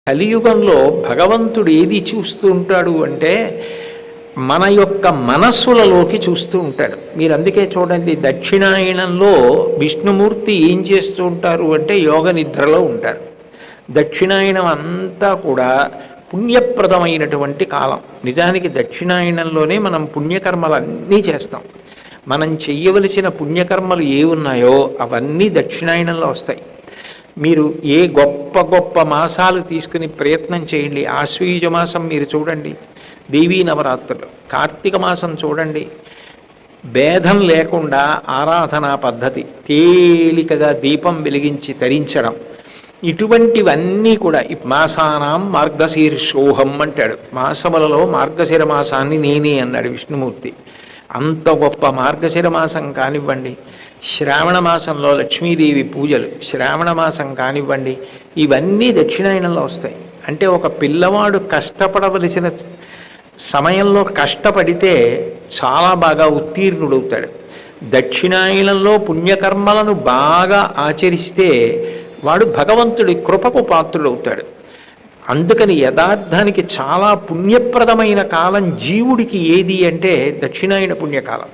కలియుగంలో భగవంతుడు ఏది చూస్తూ ఉంటాడు అంటే మన యొక్క మనస్సులలోకి చూస్తూ ఉంటాడు. మీరు అందుకే చూడండి, దక్షిణాయనంలో విష్ణుమూర్తి ఏం చేస్తూ ఉంటారు అంటే యోగ నిద్రలో ఉంటారు. దక్షిణాయనం అంతా కూడా పుణ్యప్రదమైనటువంటి కాలం. నిజానికి దక్షిణాయనంలోనే మనం పుణ్యకర్మలన్నీ చేస్తాం. మనం చెయ్యవలసిన పుణ్యకర్మలు ఏ ఉన్నాయో అవన్నీ దక్షిణాయనంలో వస్తాయి. మీరు ఏ గొప్ప గొప్ప మాసాలు తీసుకుని ప్రయత్నం చేయండి. ఆశ్వయుజ మాసం మీరు చూడండి, దేవీ నవరాత్రులు. కార్తీక మాసం చూడండి, భేదం లేకుండా ఆరాధనా పద్ధతి, తేలికగా దీపం వెలిగించి తరించడం, ఇటువంటివన్నీ కూడా మాసానాం మార్గశీర్షోహం అంటాడు. మాసములలో మార్గశిర మాసాన్ని నేనే అన్నాడు విష్ణుమూర్తి. అంత గొప్ప మార్గశిర మాసం కానివ్వండి, శ్రావణ మాసంలో లక్ష్మీదేవి పూజలు, శ్రావణ మాసం కానివ్వండి, ఇవన్నీ దక్షిణాయనంలో వస్తాయి. అంటే ఒక పిల్లవాడు కష్టపడవలసిన సమయంలో కష్టపడితే చాలా బాగా ఉత్తీర్ణుడవుతాడు. దక్షిణాయనంలో పుణ్యకర్మలను బాగా ఆచరిస్తే వాడు భగవంతుడి కృపకు పాత్రుడవుతాడు. అందుకని యథార్థానికి చాలా పుణ్యప్రదమైన కాలం జీవుడికి ఏది అంటే దక్షిణాయన పుణ్యకాలం.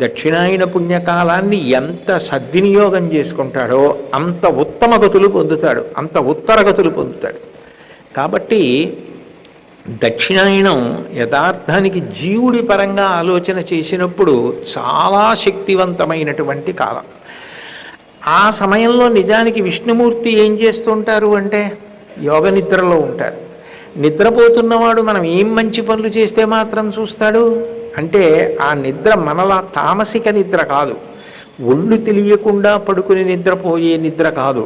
దక్షిణాయన పుణ్యకాలాన్ని ఎంత సద్వినియోగం చేసుకుంటాడో అంత ఉత్తమ గతులు పొందుతాడు, అంత ఉత్తరగతులు పొందుతాడు. కాబట్టి దక్షిణాయనం యథార్థానికి జీవుడి పరంగా ఆలోచన చేసినప్పుడు చాలా శక్తివంతమైనటువంటి కాలం. ఆ సమయంలో నిజానికి విష్ణుమూర్తి ఏం చేస్తుంటారు అంటే యోగ నిద్రలో ఉంటారు. నిద్రపోతున్నవాడు మనం ఏం మంచి పనులు చేస్తే మాత్రం చూస్తాడు అంటే ఆ నిద్ర మనలా తామసిక నిద్ర కాదు, ఒళ్ళు తెలియకుండా పడుకుని నిద్రపోయే నిద్ర కాదు.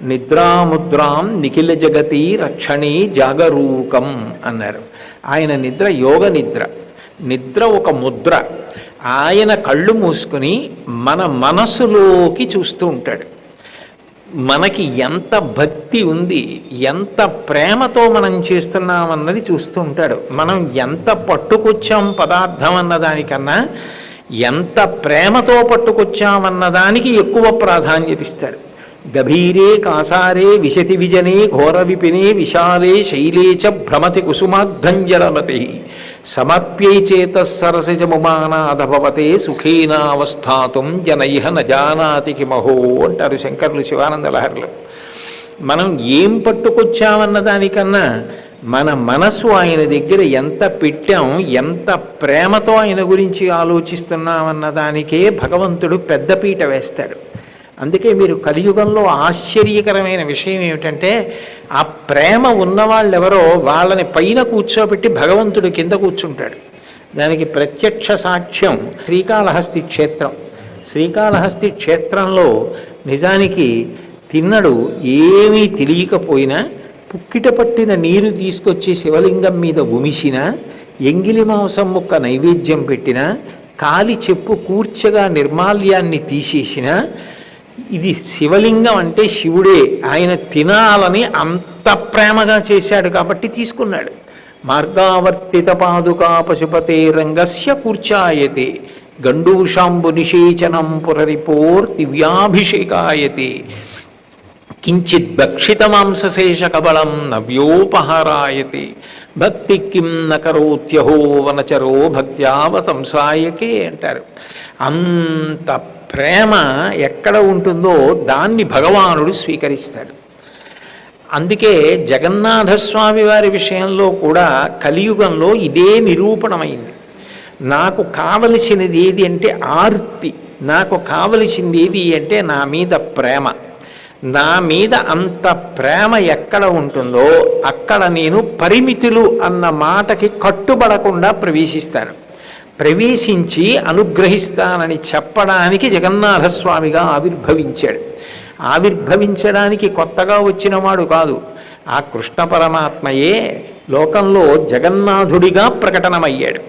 నిద్రాముద్రాం నిఖిల జగతి రక్షణే జాగరూకం అన్నారు. ఆయన నిద్ర యోగ నిద్ర. నిద్ర ఒక ముద్ర. ఆయన కళ్ళు మూసుకొని మన మనసులోకి చూస్తూ ఉంటాడు. మనకి ఎంత భక్తి ఉంది, ఎంత ప్రేమతో మనం చేస్తున్నామన్నది చూస్తూ ఉంటాడు. మనం ఎంత పట్టుకొచ్చాం పదార్థం అన్నదానికన్నా ఎంత ప్రేమతో పట్టుకొచ్చామన్నదానికి ఎక్కువ ప్రాధాన్యత ఇస్తాడు. గభీరే కాసారే విశతి విజనే ఘోర విపినే విశాలే శైలే చ భ్రమతి కుసుమాగ్ధంజలమతి సమర్ప్యై చేత సరసిజముమానాధభవతే సుఖేనావస్థాతుం జనైహ నజానాతి కిమహో అంటారు శంకరులు శివానంద లహరిలో. మనం ఏం పట్టుకొచ్చామన్న దానికన్నా మన మనసు ఆయన దగ్గర ఎంత పెట్టాం, ఎంత ప్రేమతో ఆయన గురించి ఆలోచిస్తున్నామన్న దానికే భగవంతుడు పెద్దపీట వేస్తాడు. అందుకే మీరు కలియుగంలో ఆశ్చర్యకరమైన విషయం ఏమిటంటే ఆ ప్రేమ ఉన్నవాళ్ళెవరో వాళ్ళని పైన కూర్చోబెట్టి భగవంతుడు కింద కూర్చుంటాడు. దానికి ప్రత్యక్ష సాక్ష్యం శ్రీకాళహస్తి క్షేత్రం. శ్రీకాళహస్తి క్షేత్రంలో నిజానికి తిన్నడు ఏమీ తెలియకపోయినా పుక్కిట పట్టిన నీరు తీసుకొచ్చి శివలింగం మీద ఉమిసినా, ఎంగిలి మాంసం ముక్క నైవేద్యం పెట్టినా, కాలి చెప్పు కూర్చగా నిర్మాల్యాన్ని తీసేసినా, ఇది శివలింగం అంటే శివుడే, ఆయన తినాలని అంత ప్రేమగా చేశాడు కాబట్టి తీసుకున్నాడు. మార్గావర్తిత పాదుకా పశుపతే రంగస్య కూర్చాయతే గండూషాంబు నిషేచనం పురరిపోర్ దివ్యాభిషేకాయతే కించిత్ భక్షిత మాంసశేష కబళం నవ్యోపహారాయతే భక్తి కిం నకరోత్యహో వనచరో భక్త్యావతంసాయకే అంటారు. అంత ప్రేమ ఎక్కడ ఉంటుందో దాన్ని భగవానుడు స్వీకరిస్తాడు. అందుకే జగన్నాథస్వామి వారి విషయంలో కూడా కలియుగంలో ఇదే నిరూపణమైంది. నాకు కావలసినది ఏది అంటే ఆర్తి, నాకు కావలసింది ఏది అంటే నా మీద ప్రేమ. నా మీద అంత ప్రేమ ఎక్కడ ఉంటుందో అక్కడ నేను పరిమితులు అన్న మాటకి కట్టుబడకుండా ప్రవేశిస్తాను. ప్రవేశించి అనుగ్రహిస్తానని చెప్పడానికి జగన్నాథస్వామిగా ఆవిర్భవించాడు. ఆవిర్భవించడానికి కొత్తగా వచ్చినవాడు కాదు, ఆ కృష్ణ పరమాత్మయే లోకంలో జగన్నాథుడిగా ప్రకటనమయ్యాడు.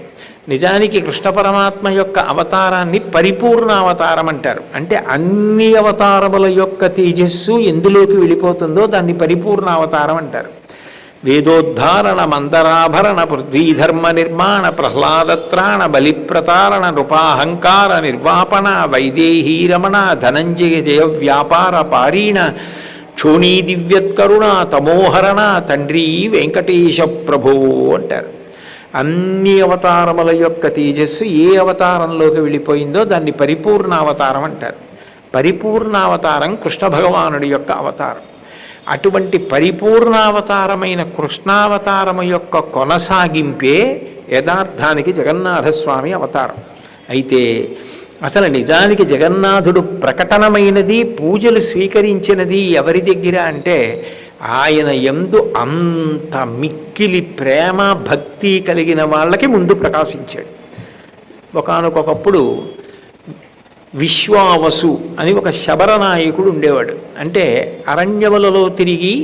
నిజానికి కృష్ణ పరమాత్మ యొక్క అవతారాన్ని పరిపూర్ణ అవతారం అంటారు. అంటే అన్ని అవతారముల యొక్క తేజస్సు ఎందులోకి వెళ్ళిపోతుందో దాన్ని పరిపూర్ణ అవతారం అంటారు. వేదోద్ధారణ మందరాభరణ పృథ్వీధర్మ నిర్మాణ ప్రహ్లాదత్రాణ బలిప్రతారణ నృపాహంకార నిర్వాపణ వైదేహీరమణ ధనంజయ జయ వ్యాపార పారీణ క్షోణీ దివ్యత్కరుణ తమోహరణ తండ్రి వెంకటేశ ప్రభో అంటారు. అన్ని అవతారముల యొక్క తేజస్సు ఏ అవతారంలోకి వెళ్ళిపోయిందో దాన్ని పరిపూర్ణావతారం అంటారు. పరిపూర్ణావతారం కృష్ణ భగవానుడి యొక్క అవతారం. అటువంటి పరిపూర్ణావతారమైన కృష్ణావతారము యొక్క కొనసాగింపే యథార్థానికి జగన్నాథస్వామి అవతారం. అయితే అసలు నిజానికి జగన్నాథుడు ప్రకటనమైనది, పూజలు స్వీకరించినది ఎవరి దగ్గర అంటే ఆయన యందు అంత మిక్కిలి ప్రేమ భక్తి కలిగిన వాళ్ళకి ముందు ప్రకాశించాడు. ఒకానొకప్పుడు విశ్వావసు అని ఒక శబరనాయకుడు ఉండేవాడు. అంటే అరణ్యములలో తిరిగి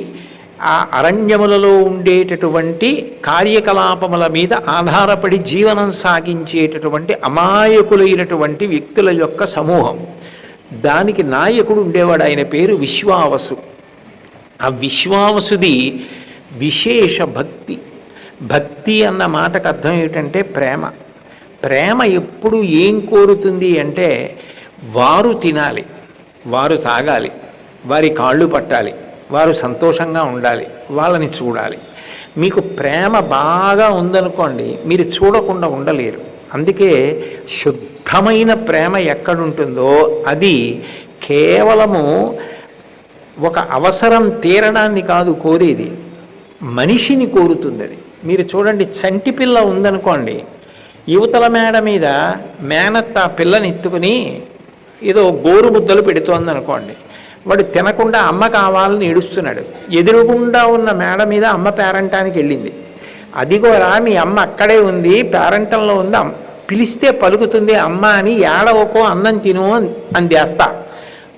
ఆ అరణ్యములలో ఉండేటటువంటి కార్యకలాపముల మీద ఆధారపడి జీవనం సాగించేటటువంటి అమాయకులైనటువంటి వ్యక్తుల యొక్క సమూహం. దానికి నాయకుడు ఉండేవాడు. ఆయన పేరు విశ్వావసు. ఆ విశ్వావసుది విశేష భక్తి. భక్తి అన్న మాటకు అర్థం ఏమిటంటే ప్రేమ. ప్రేమ ఎప్పుడు ఏం కోరుతుంది అంటే వారు తినాలి, వారు తాగాలి, వారి కాళ్ళు పట్టాలి, వారు సంతోషంగా ఉండాలి, వాళ్ళని చూడాలి. మీకు ప్రేమ బాగా ఉందనుకోండి, మీరు చూడకుండా ఉండలేరు. అందుకే శుద్ధమైన ప్రేమ ఎక్కడుంటుందో అది కేవలము ఒక అవసరం తీరడాన్ని కాదు కోరేది, మనిషిని కోరుతుంది. అది మీరు చూడండి, చంటి పిల్ల ఉందనుకోండి, యువతల మేడ మీద మేనత్త పిల్లని ఎత్తుకుని ఏదో గోరు ముద్దలు పెడుతోంది అనుకోండి, వాడు తినకుండా అమ్మ కావాలని ఏడుస్తున్నాడు. ఎదురుగుండా ఉన్న మేడ మీద అమ్మ పేరంటానికి వెళ్ళింది. అదిగోరా మీ అమ్మ అక్కడే ఉంది, పేరంటంలో ఉంది, పిలిస్తే పలుకుతుంది అమ్మ అని, ఏడవకో అన్నం తిను అంది అత్త.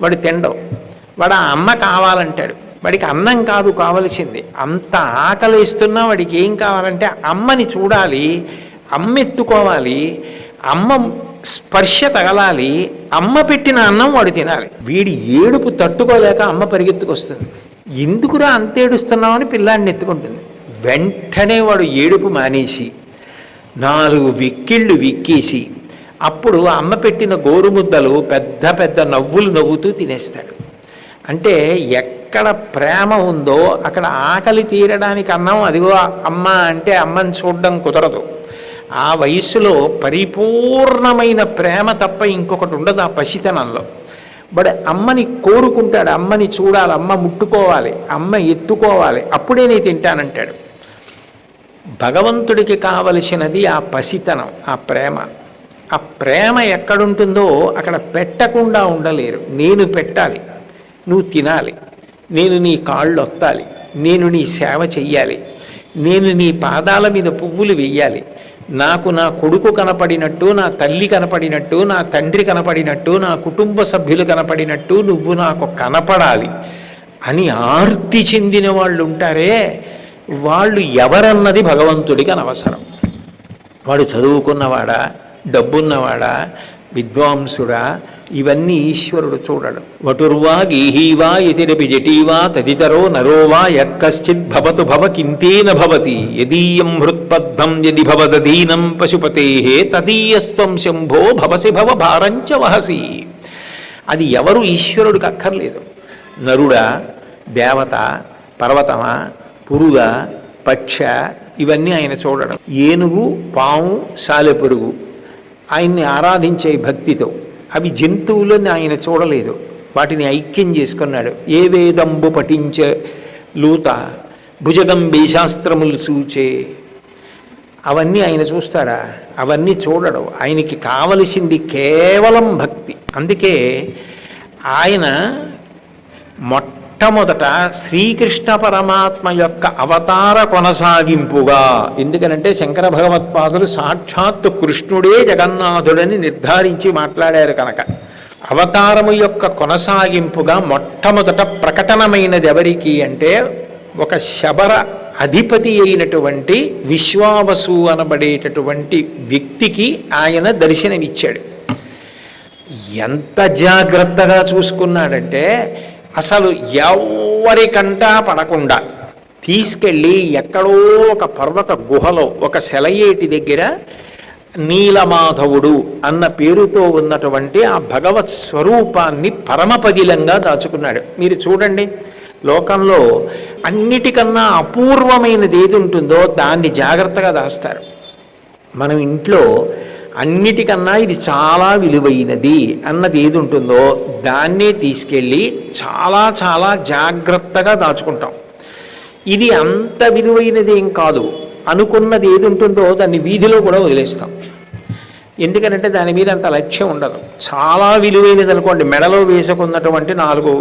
వాడు తినడం, వాడు ఆ అమ్మ కావాలంటాడు. వాడికి అన్నం కాదు కావలసింది, అంత ఆకలిస్తున్నా వాడికి ఏం కావాలంటే అమ్మని చూడాలి, అమ్మ ఎత్తుకోవాలి, అమ్మ స్పర్శ తగలాలి, అమ్మ పెట్టిన అన్నం వాడు తినాలి. వీడి ఏడుపు తట్టుకోలేక అమ్మ పరిగెత్తుకొస్తుంది. ఎందుకురా అంత ఏడుస్తున్నామని పిల్లాడిని ఎత్తుకుంటుంది. వెంటనే వాడు ఏడుపు మానేసి 4 విక్కిళ్ళు విక్కేసి అప్పుడు అమ్మ పెట్టిన గోరుముద్దలు పెద్ద పెద్ద నవ్వులు నవ్వుతూ తినేస్తాడు. అంటే ఎక్కడ ప్రేమ ఉందో అక్కడ ఆకలి తీరడానికి అన్నం అదిగో అమ్మ అంటే అమ్మని చూడడం కుదరదు. ఆ వయస్సులో పరిపూర్ణమైన ప్రేమ తప్ప ఇంకొకటి ఉండదు ఆ పసితనంలో. బట్ అమ్మని కోరుకుంటాడు, అమ్మని చూడాలి, అమ్మ ముట్టుకోవాలి, అమ్మ ఎత్తుకోవాలి, అప్పుడే నేను తింటానంటాడు. భగవంతుడికి కావలసినది ఆ పసితనం, ఆ ప్రేమ. ఆ ప్రేమ ఎక్కడుంటుందో అక్కడ పెట్టకుండా ఉండలేరు. నేను పెట్టాలి, నువ్వు తినాలి, నేను నీ కాళ్ళు ఒత్తాలి, నేను నీ సేవ చెయ్యాలి, నేను నీ పాదాల మీద పువ్వులు వెయ్యాలి, నాకు నా కొడుకు కనపడినట్టు, నా తల్లి కనపడినట్టు, నా తండ్రి కనపడినట్టు, నా కుటుంబ సభ్యులు కనపడినట్టు నువ్వు నాకు కనపడాలి అని ఆర్తి చెందిన వాళ్ళు ఉంటారే, వాళ్ళు ఎవరన్నది భగవంతుడికి అనవసరం. వాడు చదువుకున్నవాడా, డబ్బున్నవాడా, విద్వాంసుడా, ఇవన్నీ ఈశ్వరుడు చూడడు. వటుర్వా గేహీవా యతిరపి జటీవా తదితరో నరోవా యక్కశ్చిత్ భవతు భవ కింతేన భవతి యదీయం హృత్పద్భం యది భవదధీనం పశుపతేః తదీయస్త్వం శంభో భవసి భవ భారంచ వహసి. అది ఎవరు ఈశ్వరుడికి అక్కర్లేదు. నరుడా, దేవత, పర్వతమా, పురుగా, పక్ష, ఇవన్నీ ఆయన చూడడం. ఏనుగు, పాము, సాలెపురుగు ఆయన్ని ఆరాధించే భక్తితో. అవి జంతువులని ఆయన చూడలేదు, వాటిని ఐక్యం చేసుకున్నాడు. ఏ వేదంబు పఠించ లూత భుజగంబే శాస్త్రములు సూచే, అవన్నీ ఆయన చూస్తాడా? అవన్నీ చూడడు. ఆయనకి కావలసింది కేవలం భక్తి. అందుకే ఆయన మొట్టమొదట శ్రీకృష్ణ పరమాత్మ యొక్క అవతార కొనసాగింపుగా, ఎందుకనంటే శంకర భగవత్పాదులు సాక్షాత్తు కృష్ణుడే జగన్నాథుడని నిర్ధారించి మాట్లాడారు కనుక, అవతారము యొక్క కొనసాగింపుగా మొట్టమొదట ప్రకటనమైనది ఎవరికి అంటే ఒక శబర అధిపతి అయినటువంటి విశ్వావసు అనబడేటటువంటి వ్యక్తికి ఆయన దర్శనమిచ్చాడు. ఎంత జాగ్రత్తగా చూసుకున్నాడంటే అసలు ఎవరికంటా పడకుండా తీసుకెళ్ళి ఎక్కడో ఒక పర్వత గుహలో ఒక సెలయేటి దగ్గర నీలమాధవుడు అన్న పేరుతో ఉన్నటువంటి ఆ భగవత్ స్వరూపాన్ని పరమపదిలంగా దాచుకున్నాడు. మీరు చూడండి, లోకంలో అన్నిటికన్నా అపూర్వమైనది ఏది ఉంటుందో దాన్ని జాగ్రత్తగా దాస్తారు. మనం ఇంట్లో అన్నిటికన్నా ఇది చాలా విలువైనది అన్నది ఏది ఉంటుందో దాన్నే తీసుకెళ్ళి చాలా చాలా జాగ్రత్తగా దాచుకుంటాం. ఇది అంత విలువైనది ఏం కాదు అనుకున్నది ఏది ఉంటుందో దాన్ని వీధిలో కూడా వదిలేస్తాం. ఎందుకంటే దాని మీద అంత లక్ష్యం ఉండదు. చాలా విలువైనది అనుకోండి, మెడలో వేసుకున్నటువంటి 4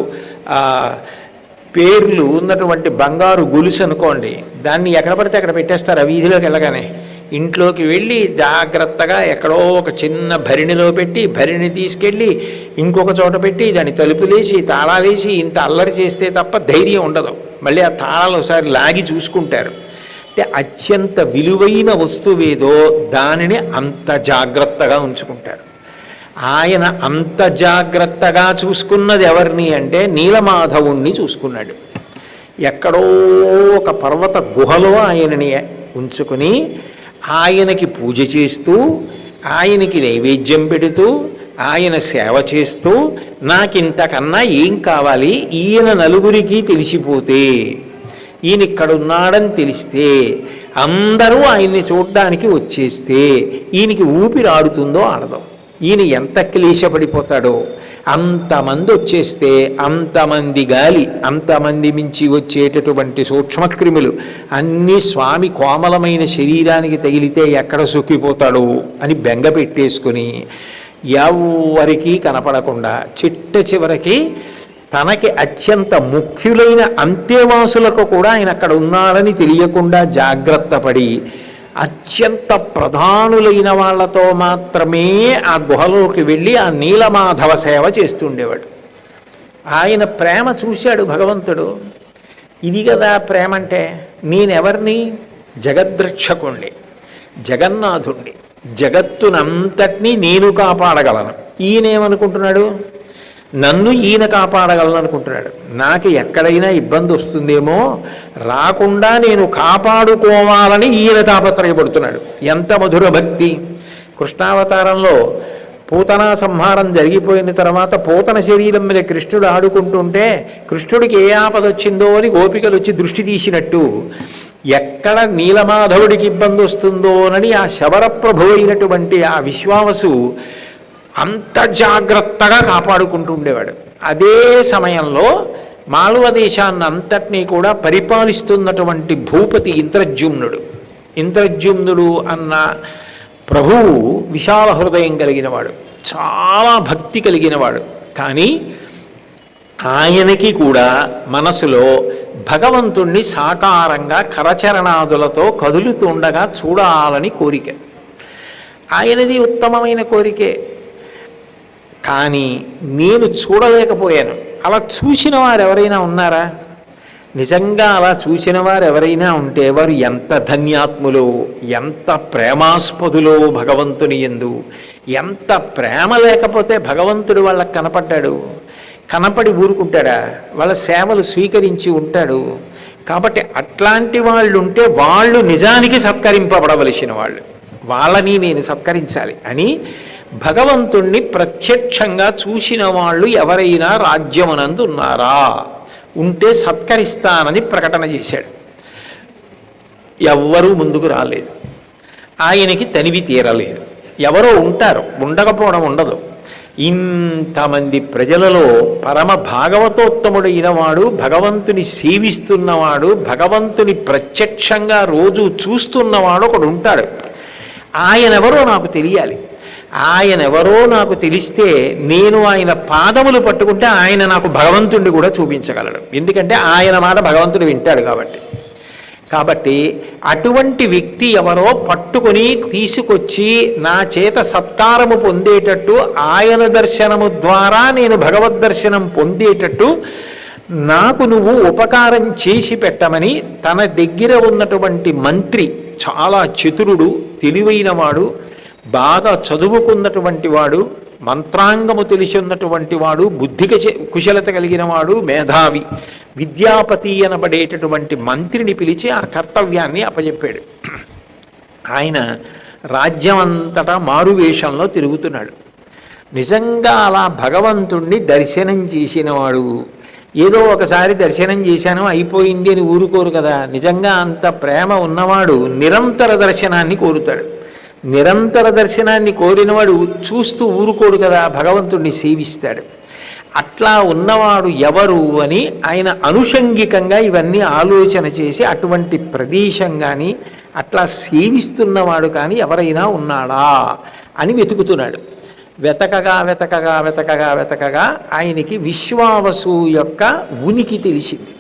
పేర్లు ఉన్నటువంటి బంగారు గొలుసు అనుకోండి, దాన్ని ఎక్కడ పడితే అక్కడ పెట్టేస్తారు. ఆ వీధిలోకి వెళ్ళగానే ఇంట్లోకి వెళ్ళి జాగ్రత్తగా ఎక్కడో ఒక చిన్న భరిణిలో పెట్టి, భరిణి తీసుకెళ్ళి ఇంకొక చోట పెట్టి దాన్ని తలుపులేసి తాళాలేసి ఇంత అల్లరి చేస్తే తప్ప ధైర్యం ఉండదు. మళ్ళీ ఆ తాళాలు ఒకసారి లాగి చూసుకుంటారు. అంటే అత్యంత విలువైన వస్తువేదో దానిని అంత జాగ్రత్తగా ఉంచుకుంటారు. ఆయన అంత జాగ్రత్తగా చూసుకున్నది ఎవరిని అంటే నీలమాధవుణ్ణి చూసుకున్నాడు. ఎక్కడో ఒక పర్వత గుహలో ఆయనని ఉంచుకుని ఆయనకి పూజ చేస్తూ, ఆయనకి నైవేద్యం పెడుతూ, ఆయన సేవ చేస్తూ, నాకింతకన్నా ఏం కావాలి, ఈయన నలుగురికి తెలిసిపోతే, ఈయన ఇక్కడున్నాడని తెలిస్తే, అందరూ ఆయన్ని చూడడానికి వచ్చేస్తే ఈయనకి ఊపిరి ఆడుతుందో ఆడదో, ఈయన ఎంత క్లేశపడిపోతాడో, అంతమంది వచ్చేస్తే అంతమంది గాలి, అంతమంది మించి వచ్చేటటువంటి సూక్ష్మక్రిములు అన్నీ స్వామి కోమలమైన శరీరానికి తగిలితే ఎక్కడ సొక్కిపోతాడో అని బెంగ పెట్టేసుకుని ఎవరికీ కనపడకుండా చిట్ట చివరికి తనకి అత్యంత ముఖ్యులైన అంత్యవాసులకు కూడా ఆయన అక్కడ ఉన్నారని తెలియకుండా జాగ్రత్త పడి అత్యంత ప్రధానులైన వాళ్లతో మాత్రమే ఆ గుహలోకి వెళ్ళి ఆ నీలమాధవ సేవ చేస్తుండేవాడు. ఆయన ప్రేమ చూశాడు భగవంతుడు. ఇది కదా ప్రేమ అంటే. నేనెవరిని? జగద్రక్షకుణ్ణి, జగన్నాథుణ్ణి, జగత్తునంతటినీ నేను కాపాడగలను. ఈయనేమనుకుంటున్నాడు? నన్ను ఈయన కాపాడగలను అనుకుంటున్నాడు. నాకు ఎక్కడైనా ఇబ్బంది వస్తుందేమో, రాకుండా నేను కాపాడుకోవాలని ఈయన తాపత్రయపడుతున్నాడు. ఎంత మధుర భక్తి! కృష్ణావతారంలో పూతనా సంహారం జరిగిపోయిన తర్వాత పూతన శరీరం మీద కృష్ణుడు ఆడుకుంటుంటే కృష్ణుడికి ఏ ఆపద వచ్చిందో అని గోపికలు వచ్చి దృష్టి తీసినట్టు ఎక్కడ నీలమాధవుడికి ఇబ్బంది వస్తుందోనని ఆ శబరప్రభు అయినటువంటి ఆ విశ్వావసు అంత జాగ్రత్తగా కాపాడుకుంటూ ఉండేవాడు. అదే సమయంలో మాళవ దేశాన్ని అంతటినీ కూడా పరిపాలిస్తున్నటువంటి భూపతి ఇంద్రద్యుమ్నుడు. ఇంద్రద్యుమ్నుడు అన్న ప్రభువు విశాల హృదయం కలిగినవాడు, చాలా భక్తి కలిగినవాడు. కానీ ఆయనకి కూడా మనసులో భగవంతుణ్ణి సాకారంగా కరచరణాదులతో కదులుతుండగా చూడాలని కోరిక. ఆయనది ఉత్తమమైన కోరికే. కానీ నేను చూడలేకపోయాను. అలా చూసిన వారు ఎవరైనా ఉన్నారా? నిజంగా అలా చూసిన వారు ఎవరైనా ఉంటే వారు ఎంత ధన్యాత్ములో, ఎంత ప్రేమాస్పదులో భగవంతుని యందు. ఎంత ప్రేమ లేకపోతే భగవంతుడు వాళ్ళకి కనపడ్డాడు? కనపడి ఊరుకుంటాడా? వాళ్ళ సేవలు స్వీకరించి ఉంటాడు. కాబట్టి అట్లాంటి వాళ్ళు ఉంటే వాళ్ళు నిజానికి సత్కరింపబడవలసిన వాళ్ళు, వాళ్ళని నేను సత్కరించాలి అని భగవంతుణ్ణి ప్రత్యక్షంగా చూసిన వాళ్ళు ఎవరైనా రాజ్యమునందు ఉన్నారా? ఉంటే సత్కరిస్తానని ప్రకటన చేశాడు. ఎవ్వరూ ముందుకు రాలేదు. ఆయనకి తనివి తీరలేదు. ఎవరో ఉంటారు, ఉండకపోవడం ఉండదు. ఇంతమంది ప్రజలలో పరమ భాగవతోత్తముడైన వాడు, భగవంతుని సేవిస్తున్నవాడు, భగవంతుని ప్రత్యక్షంగా రోజు చూస్తున్నవాడు ఒకడు ఉంటాడు. ఆయనెవరో నాకు తెలియాలి. ఆయనెవరో నాకు తెలిస్తే నేను ఆయన పాదములు పట్టుకుంటే ఆయన నాకు భగవంతుడిని కూడా చూపించగలడు. ఎందుకంటే ఆయన మాట భగవంతుడు వింటాడు కాబట్టి అటువంటి వ్యక్తి ఎవరో పట్టుకొని తీసుకొచ్చి నా చేత సత్కారము పొందేటట్టు, ఆయన దర్శనము ద్వారా నేను భగవద్ దర్శనం పొందేటట్టు నాకు నువ్వు ఉపకారం చేసి పెట్టమని తన దగ్గర ఉన్నటువంటి మంత్రి, చాలా చతురుడు, తెలివైనవాడు, బాగా చదువుకున్నటువంటి వాడు, మంత్రాంగము తెలిసి ఉన్నటువంటి వాడు, బుద్ధి కుశలత కలిగిన వాడు, మేధావి, విద్యాపతి అనబడేటటువంటి మంత్రిని పిలిచి ఆ కర్తవ్యాన్ని అప్పచెప్పాడు. ఆయన రాజ్యం అంతటా మారువేషంలో తిరుగుతున్నాడు. నిజంగా అలా భగవంతుణ్ణి దర్శనం చేసినవాడు, ఏదో ఒకసారి దర్శనం చేశాను అయిపోయింది అని ఊరుకోరు కదా. నిజంగా అంత ప్రేమ ఉన్నవాడు నిరంతర దర్శనాన్ని కోరుతాడు. నిరంతర దర్శనాన్ని కోరినవాడు చూస్తూ ఊరుకోడు కదా, భగవంతుణ్ణి సేవిస్తాడు. అట్లా ఉన్నవాడు ఎవరు అని ఆయన అనుషంగికంగా ఇవన్నీ ఆలోచన చేసి అటువంటి ప్రదేశం కానీ అట్లా సేవిస్తున్నవాడు కానీ ఎవరైనా ఉన్నాడా అని వెతుకుతున్నాడు. వెతకగా వెతకగా వెతకగా వెతకగా ఆయనకి విశ్వావసు యొక్క ఉనికి తెలిసింది.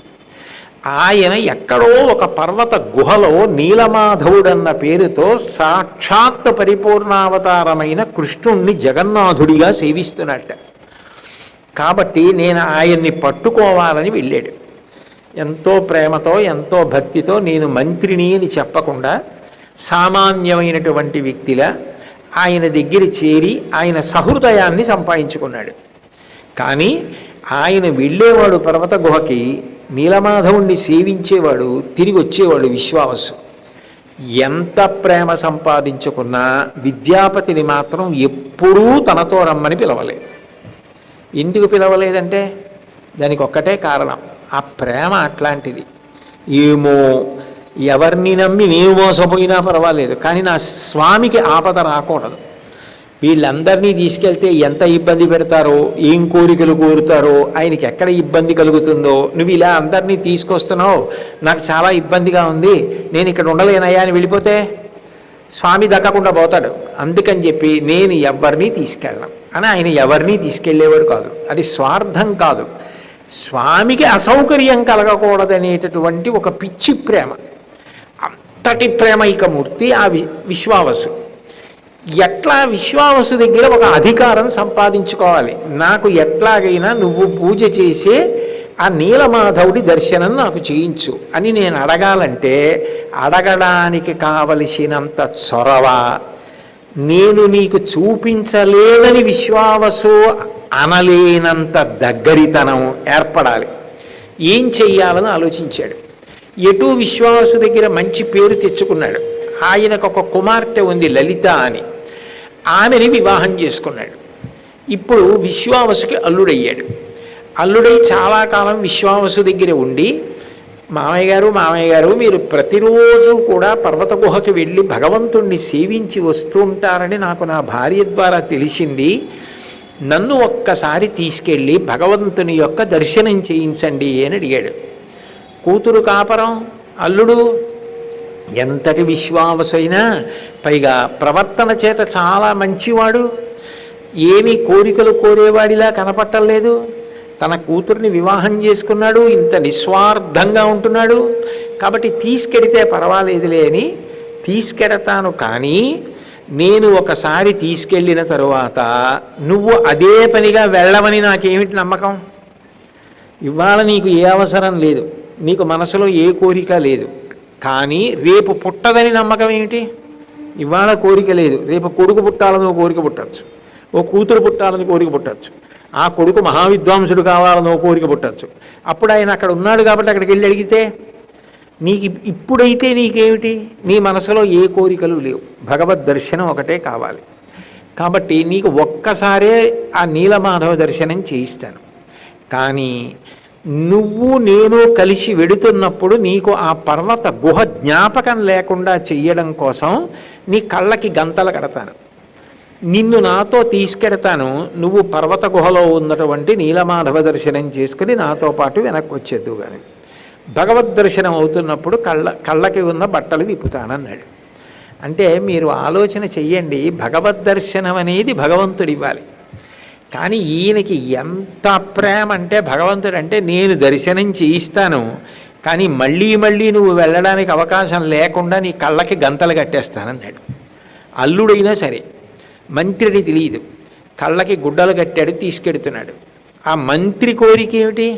ఆయన ఎక్కడో ఒక పర్వత గుహలో నీలమాధవుడన్న పేరుతో సాక్షాత్ పరిపూర్ణావతారమైన కృష్ణుణ్ణి జగన్నాథుడిగా సేవిస్తున్నట్ట. కాబట్టి నేను ఆయన్ని పట్టుకోవాలని వెళ్ళాడు. ఎంతో ప్రేమతో ఎంతో భక్తితో నేను మంత్రిని అని చెప్పకుండా సామాన్యమైనటువంటి వ్యక్తిలా ఆయన దగ్గర చేరి ఆయన సహృదయాన్ని సంపాదించుకున్నాడు. కానీ ఆయన వెళ్ళేవాడు పర్వత గుహకి, నీలమాధవుణ్ణి సేవించేవాడు, తిరిగి వచ్చేవాడు విశ్వావసు. ఎంత ప్రేమ సంపాదించుకున్నా విద్యాపతిని మాత్రం ఎప్పుడూ తనతో రమ్మని పిలవలేదు. ఎందుకు పిలవలేదంటే దానికి ఒక్కటే కారణం, ఆ ప్రేమ అట్లాంటిది. ఏమో ఎవరిని నమ్మి నేను మోసపోయినా పర్వాలేదు, కానీ నా స్వామికి ఆపద రాకూడదు. వీళ్ళందరినీ తీసుకెళ్తే ఎంత ఇబ్బంది పెడతారో, ఏం కోరికలు కోరుతారో, ఆయనకి ఎక్కడ ఇబ్బంది కలుగుతుందో, నువ్వు ఇలా అందరినీ తీసుకొస్తున్నావు, నాకు చాలా ఇబ్బందిగా ఉంది, నేను ఇక్కడ ఉండలేనయ్యా అని వెళ్ళిపోతే స్వామి దక్కకుండా పోతాడు. అందుకని చెప్పి నేను ఎవరినీ తీసుకెళ్ళను అని ఆయన ఎవరినీ తీసుకెళ్ళేవాడు కాదు. అది స్వార్థం కాదు, స్వామికి అసౌకర్యం కలగకూడదనేటటువంటి ఒక పిచ్చి ప్రేమ. అంతటి ప్రేమైకమూర్తి ఆ విశ్వావసు. ఎట్లా విశ్వావసు దగ్గర ఒక అధికారం సంపాదించుకోవాలి, నాకు ఎట్లాగైనా నువ్వు పూజ చేసే ఆ నీలమాధవుడి దర్శనం నాకు చేయించు అని నేను అడగాలంటే అడగడానికి కావలసినంత చొరవ నేను నీకు చూపించలేదని విశ్వావసు అనలేనంత దగ్గరితనం ఏర్పడాలి. ఏం చెయ్యాలని ఆలోచించాడు. ఎటు విశ్వావసు దగ్గర మంచి పేరు తెచ్చుకున్నాడు. ఆయనకు ఒక కుమార్తె ఉంది లలిత అని, ఆమెని వివాహం చేసుకున్నాడు. ఇప్పుడు విశ్వావసుకి అల్లుడయ్యాడు. అల్లుడై చాలా కాలం విశ్వావసు దగ్గర ఉండి, మామయ్య గారు మీరు ప్రతిరోజు కూడా పర్వత గుహకి వెళ్ళి భగవంతుణ్ణి సేవించి వస్తూ ఉంటారని నాకు నా భార్య ద్వారా తెలిసింది, నన్ను ఒక్కసారి తీసుకెళ్ళి భగవంతుని యొక్క దర్శనం చేయించండి అని అడిగాడు. కూతురు కాపరం, అల్లుడు ఎంతటి విశ్వావసైనా, పైగా ప్రవర్తన చేత చాలా మంచివాడు, ఏమీ కోరికలు కోరేవాడిలా కనపట్టలేదు. తన కూతుర్ని వివాహం చేసుకున్నాడు, ఇంత నిస్వార్థంగా ఉంటున్నాడు, కాబట్టి తీసుకెడితే పర్వాలేదులే అని తీసుకెడతాను. కానీ నేను ఒకసారి తీసుకెళ్ళిన తరువాత నువ్వు అదే పనిగా వెళ్ళవని నాకేమిటి నమ్మకం? ఇవాళ నీకు ఏ అవసరం లేదు, నీకు మనసులో ఏ కోరిక లేదు, కానీ రేపు పుట్టదని నమ్మకం ఏమిటి? ఇవాళ కోరిక లేదు, రేపు కొడుకు పుట్టాలని కోరిక పుట్టచ్చు, ఓ కూతురు పుట్టాలని కోరిక పుట్టచ్చు, ఆ కొడుకు మహావిద్వాంసుడు కావాలని కోరిక పుట్టచ్చు. అప్పుడు ఆయన అక్కడ ఉన్నాడు కాబట్టి అక్కడికి వెళ్ళి అడిగితే నీకు ఇప్పుడైతే నీకేమిటి? నీ మనసులో ఏ కోరికలు లేవు, భగవద్ దర్శనం ఒకటే కావాలి. కాబట్టి నీకు ఒక్కసారే ఆ నీలమాధవ దర్శనం చేయిస్తాను. కానీ నువ్వు నేను కలిసి వెడుతున్నప్పుడు నీకు ఆ పర్వత గుహ జ్ఞాపకం లేకుండా చెయ్యడం కోసం నీ కళ్ళకి గంతలు కడతాను, నిన్ను నాతో తీసుకెడతాను, నువ్వు పర్వత గుహలో ఉన్నటువంటి నీలమాధవ దర్శనం చేసుకుని నాతో పాటు వెనక్కి వచ్చేద్దు. కానీ భగవద్ దర్శనం అవుతున్నప్పుడు కళ్ళకి ఉన్న బట్టలు విప్పుతానన్నాడు. అంటే మీరు ఆలోచన చెయ్యండి, భగవద్ దర్శనం అనేది భగవంతుడు ఇవ్వాలి. కానీ ఈయనకి ఎంత ప్రేమ అంటే భగవంతుడు అంటే నేను దర్శనం చేయిస్తాను, కానీ మళ్ళీ మళ్ళీ నువ్వు వెళ్ళడానికి అవకాశం లేకుండా నీ కళ్ళకి గంతలు కట్టేస్తానన్నాడు. అల్లుడైనా సరే, మంత్రిని తెలియదు, కళ్ళకి గుడ్డలు కట్టాడు, తీసుకెడుతున్నాడు. ఆ మంత్రి కోరిక ఏమిటి?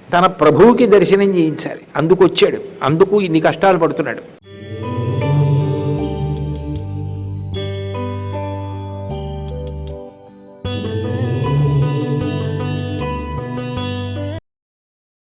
తన ప్రభువుకి దర్శనం చేయించాలి, అందుకు వచ్చాడు, అందుకు ఇన్ని కష్టాలు పడుతున్నాడు.